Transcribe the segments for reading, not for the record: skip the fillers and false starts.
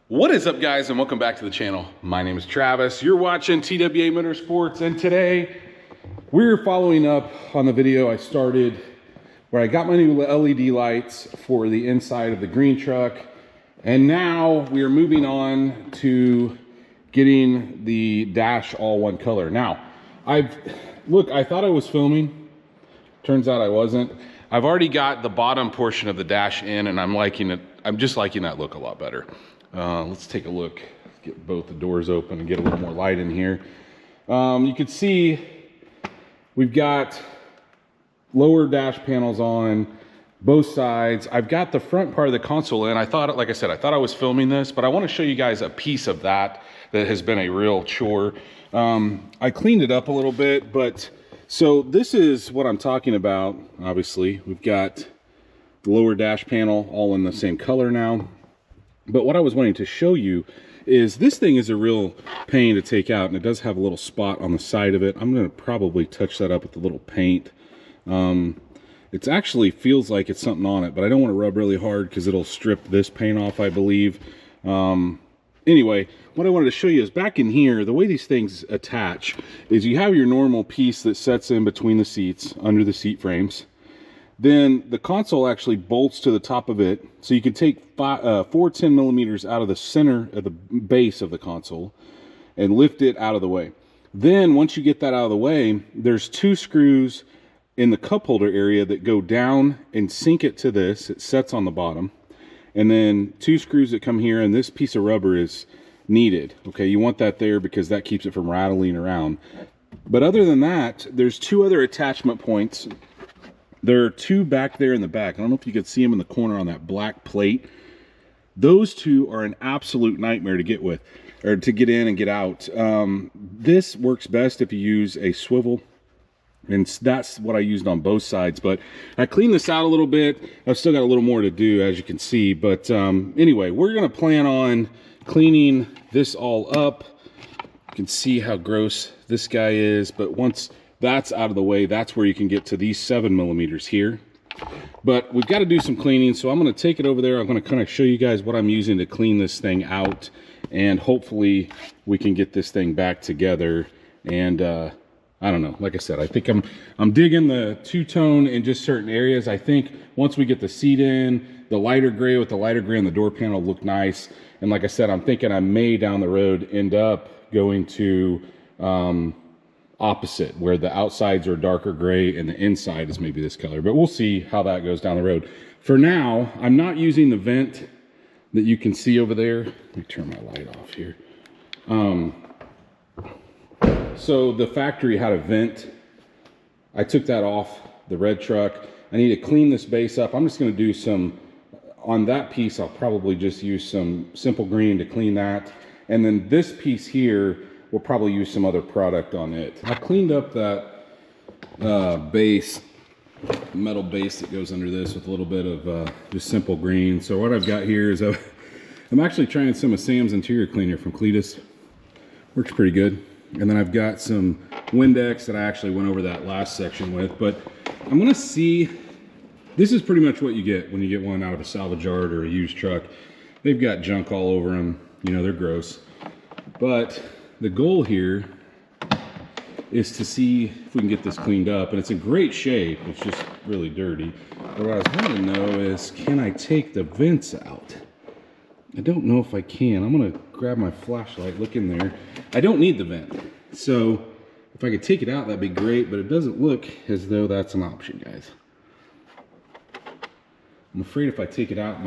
What is up, guys, and welcome back to the channel. My name is Travis. You're watching TWA Motorsports, and today we're following up on the video I started where I got my new LED lights for the inside of the green truck, and now we are moving on to getting the dash all one color. Now, I thought I was filming. Turns out I wasn't. I've already got the bottom portion of the dash in, and I'm liking it. I'm just liking that look a lot better. Let's take a look, get both the doors open and get a little more light in here. You can see we've got lower dash panels on both sides. I've got the front part of the console in. I thought, like I said, I thought I was filming this, but I want to show you guys a piece of that has been a real chore. I cleaned it up a little bit, but so this is what I'm talking about. Obviously, we've got the lower dash panel all in the same color now. But what I was wanting to show you is this thing is a real pain to take out, and it does have a little spot on the side of it. I'm going to probably touch that up with a little paint. It actually feels like it's something on it, but I don't want to rub really hard because it'll strip this paint off, I believe. Anyway, what I wanted to show you is back in here, the way these things attach is you have your normal piece that sets in between the seats under the seat frames. Then the console actually bolts to the top of it, so you can take four 10 millimeters out of the center of the base of the console and lift it out of the way. Then once you get that out of the way, there's two screws in the cup holder area that go down and sink it to this. It sets on the bottom, and then two screws that come here, and this piece of rubber is needed. Okay, you want that there because that keeps it from rattling around. But other than that, there's two other attachment points. There are two back there in the back. I don't know if you could see them in the corner on that black plate. Those two are an absolute nightmare to get with, or to get in and get out. This works best if you use a swivel, and that's what I used on both sides. But I cleaned this out a little bit. I've still got a little more to do, as you can see. But anyway, we're going to plan on cleaning this all up. You can see how gross this guy is, but once that's out of the way, that's where you can get to these 7 millimeters here. But we've got to do some cleaning, so I'm going to take it over there. I'm going to kind of show you guys what I'm using to clean this thing out, and hopefully we can get this thing back together. And I don't know, like I said, I think I'm digging the two-tone in just certain areas. I think once we get the seat in, the lighter gray with the lighter gray on the door panel look nice. And like I said, I'm thinking I may down the road end up going to opposite, where the outsides are darker gray and the inside is maybe this color, but we'll see how that goes down the road. For now, I'm not using the vent that you can see over there. Let me turn my light off here. So the factory had a vent. I took that off the red truck. I need to clean this base up. I'm just going to do some on that piece. I'll probably just use some simple green to clean that, and then this piece here we'll probably use some other product on it. I cleaned up that base, metal base that goes under this with a little bit of just simple green. So what I've got here is I'm actually trying some of Sam's interior cleaner from Cletus. Works pretty good. And then I've got some Windex that I actually went over that last section with. But I'm gonna see, this is pretty much what you get when you get one out of a salvage yard or a used truck. They've got junk all over them. You know, they're gross. But the goal here is to see if we can get this cleaned up, and it's in great shape. It's just really dirty. But what I was wanting to know is, can I take the vents out? I don't know if I can. I'm gonna grab my flashlight, look in there. I don't need the vent. So if I could take it out, that'd be great, but it doesn't look as though that's an option, guys. I'm afraid if I take it out,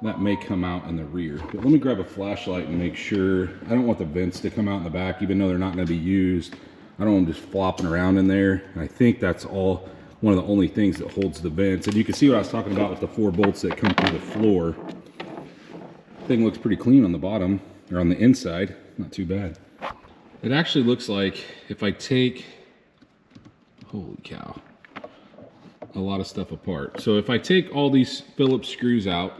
that may come out in the rear. But let me grab a flashlight and make sure. I don't want the vents to come out in the back, even though they're not going to be used. I don't want them just flopping around in there. And I think that's one of the only things that holds the vents. And you can see what I was talking about with the 4 bolts that come through the floor. Thing looks pretty clean on the bottom, or on the inside. Not too bad. It actually looks like if I take, holy cow, a lot of stuff apart. So if I take all these Phillips screws out,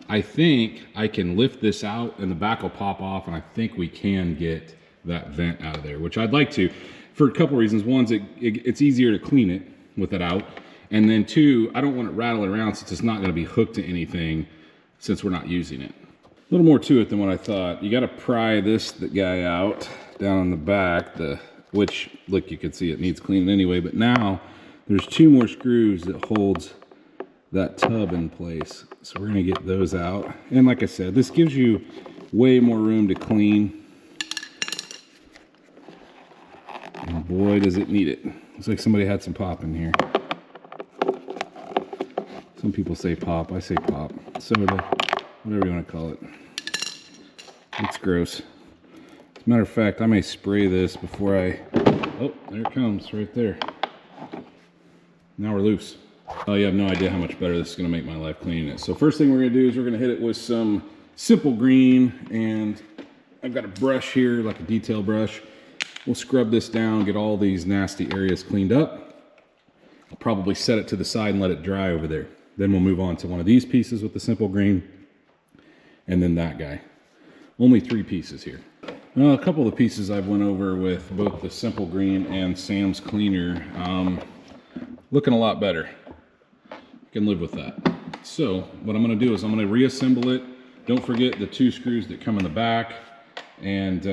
I think I can lift this out and the back will pop off, and I think we can get that vent out of there, which I'd like to, for a couple reasons. One, it's easier to clean it with it out, and then two, I don't want it rattling around since it's not going to be hooked to anything. since we're not using it. A little more to it than what I thought. You got to pry this guy out down on the back, which, look, you can see it needs cleaning anyway, but now there's 2 more screws that holds that tub in place. So we're gonna get those out. And like I said, this gives you way more room to clean. And boy, does it need it. Looks like somebody had some pop in here. Some people say pop, I say pop. Soda, whatever you wanna call it. It's gross. As a matter of fact, I may spray this before oh, there it comes, right there. Now we're loose. Oh, you have no idea how much better this is gonna make my life cleaning it. So first thing we're gonna do is we're gonna hit it with some simple green, and I've got a brush here, like a detail brush. We'll scrub this down, get all these nasty areas cleaned up. I'll probably set it to the side and let it dry over there. Then we'll move on to one of these pieces with the simple green, and then that guy. Only 3 pieces here. Now, a couple of the pieces I've went over with both the simple green and Sam's cleaner, looking a lot better. Can live with that. So what I'm going to do is I'm going to reassemble it. Don't forget the 2 screws that come in the back, and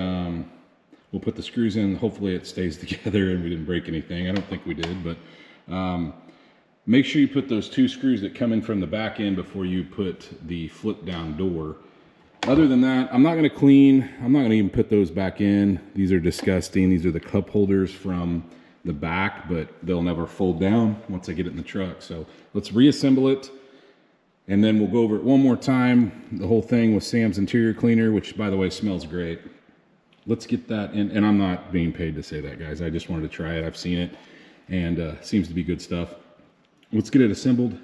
we'll put the screws in. Hopefully it stays together and we didn't break anything. I don't think we did, but make sure you put those 2 screws that come in from the back end before you put the flip down door. Other than that, I'm not going to clean. I'm not going to even put those back in. These are disgusting. These are the cup holders from the back, but they'll never fold down once I get it in the truck. So let's reassemble it, and then we'll go over it one more time, the whole thing with Sam's interior cleaner, which, by the way, smells great. Let's get that in, and I'm not being paid to say that, guys. I just wanted to try it. I've seen it, and seems to be good stuff. Let's get it assembled,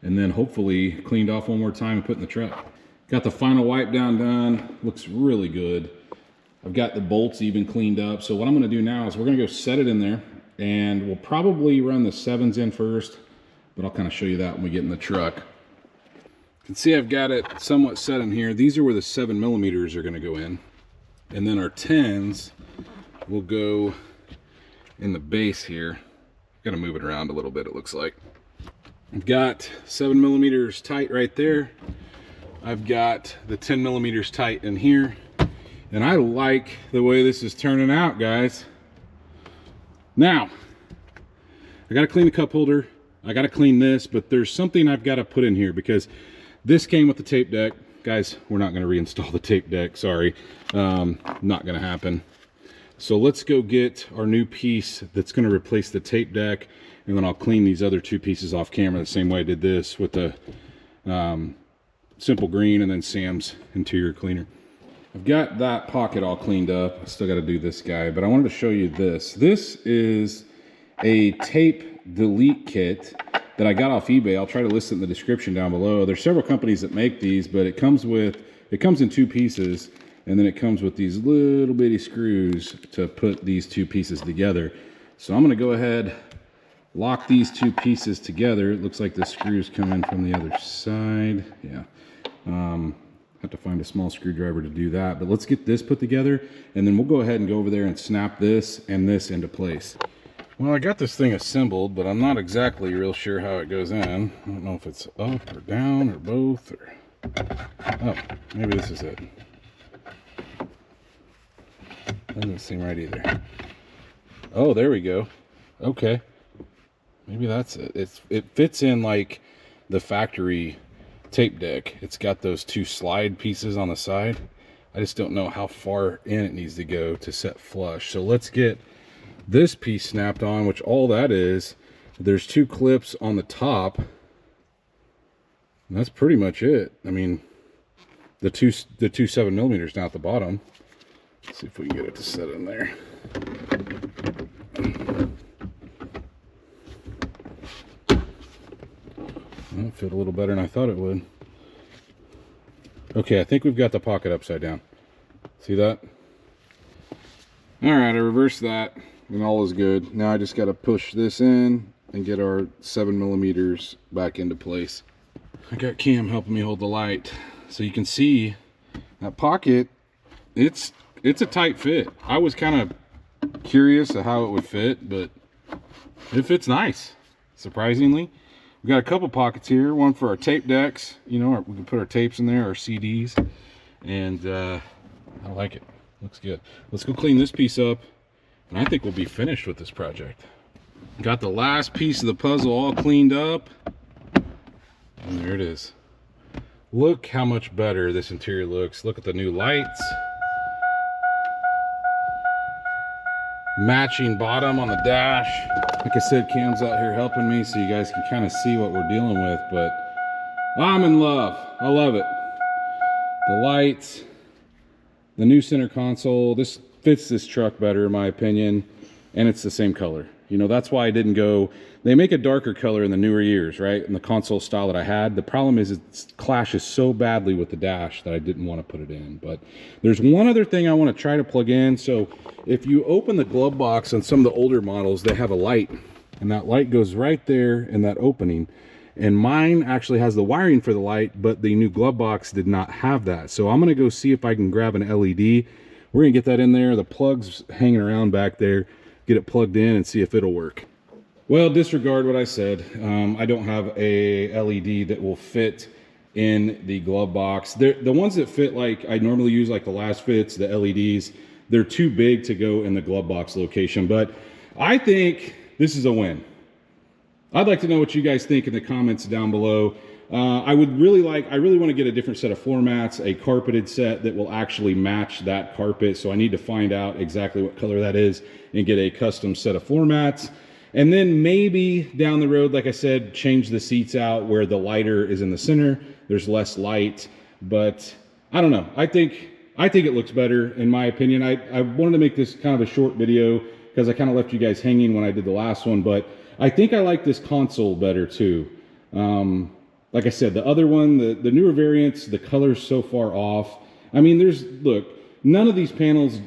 and then hopefully cleaned off one more time and put in the truck. Got the final wipe down done. Looks really good. I've got the bolts even cleaned up. So what I'm going to do now is we're going to go set it in there, and we'll probably run the 7s in first, but I'll kind of show you that when we get in the truck. You can see I've got it somewhat set in here. These are where the 7mm are going to go in, and then our 10s will go in the base here. Got to move it around a little bit, it looks like. I've got 7mm tight right there. I've got the 10mm tight in here. And I like the way this is turning out, guys. Now, I gotta clean the cup holder. I gotta clean this, but there's something I've gotta put in here because this came with the tape deck. Guys, we're not gonna reinstall the tape deck, sorry. Not gonna happen. So let's go get our new piece that's gonna replace the tape deck, and then I'll clean these other 2 pieces off camera the same way I did this with the simple green and then Sam's interior cleaner. I've got that pocket all cleaned up. I still got to do this guy, but I wanted to show you this. This is a tape delete kit that I got off eBay. I'll try to list it in the description down below. There's several companies that make these, but it comes in 2 pieces, and then it comes with these little bitty screws to put these 2 pieces together. So I'm going to go ahead, lock these 2 pieces together. It looks like the screws come in from the other side. Yeah. Have to find a small screwdriver to do that, but let's get this put together, and then we'll go ahead and go over there and snap this and this into place. Well, I got this thing assembled, but I'm not exactly real sure how it goes in. I don't know if it's up or down or both, or oh, maybe this is it. Doesn't seem right either. Oh, there we go. Okay, maybe that's it. It fits in like the factory tape deck. It's got those 2 slide pieces on the side. I just don't know how far in it needs to go to set flush. So let's get this piece snapped on, which all that is, there's 2 clips on the top, and that's pretty much it. I mean, the two 7mm down at the bottom. Let's see if we can get it to set in there. It fit a little better than I thought it would. Okay, I think we've got the pocket upside down. See that? All right, I reversed that, and all is good. Now I just got to push this in and get our 7mm back into place. I got Cam helping me hold the light, so you can see that pocket. It's a tight fit. I was kind of curious of how it would fit, but it fits nice, surprisingly. We got a couple pockets here, one for our tape decks, you know, we can put our tapes in there, our CDs, and I like it. Looks good. Let's go clean this piece up, and I think we'll be finished with this project. Got the last piece of the puzzle all cleaned up, and there it is. Look how much better this interior looks. Look at the new lights. Matching bottom on the dash. Like I said, Cam's out here helping me so you guys can kind of see what we're dealing with, but I'm in love. I love it. The lights, the new center console, this fits this truck better in my opinion, and it's the same color. You know, that's why I didn't go, they make a darker color in the newer years, right? In the console style that I had. The problem is it clashes so badly with the dash that I didn't want to put it in. But there's one other thing I want to try to plug in. So if you open the glove box on some of the older models, they have a light, and that light goes right there in that opening. And mine actually has the wiring for the light, but the new glove box did not have that. So I'm going to go see if I can grab an LED. We're going to get that in there. The plug's hanging around back there. Get it plugged in and see if it'll work. Well, disregard what I said. I don't have a LED that will fit in the glove box. The ones that fit like I normally use, like the last fits, the LEDs, they're too big to go in the glove box location. But I think this is a win. I'd like to know what you guys think in the comments down below. I really want to get a different set of floor mats, a carpeted set that will actually match that carpet. So I need to find out exactly what color that is and get a custom set of floor mats. And then maybe down the road, like I said, change the seats out where the lighter is in the center. There's less light, but I don't know. I think it looks better in my opinion. I wanted to make this kind of a short video because I kind of left you guys hanging when I did the last one, but I think I like this console better too. Like I said, the other one, the newer variants, the color's so far off. I mean, look, none of these panels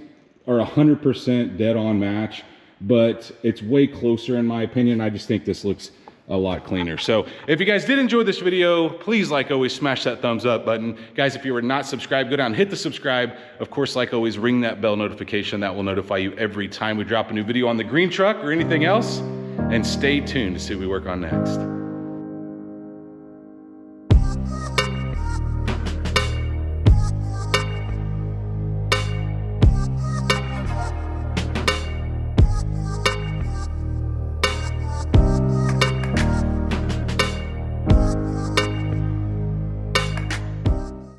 are 100% dead on match, but it's way closer in my opinion. I just think this looks a lot cleaner. So if you guys did enjoy this video, please, like always, smash that thumbs up button. Guys, if you are not subscribed, go down, hit the subscribe. Of course, like always, ring that bell notification. That will notify you every time we drop a new video on the green truck or anything else. And stay tuned to see what we work on next.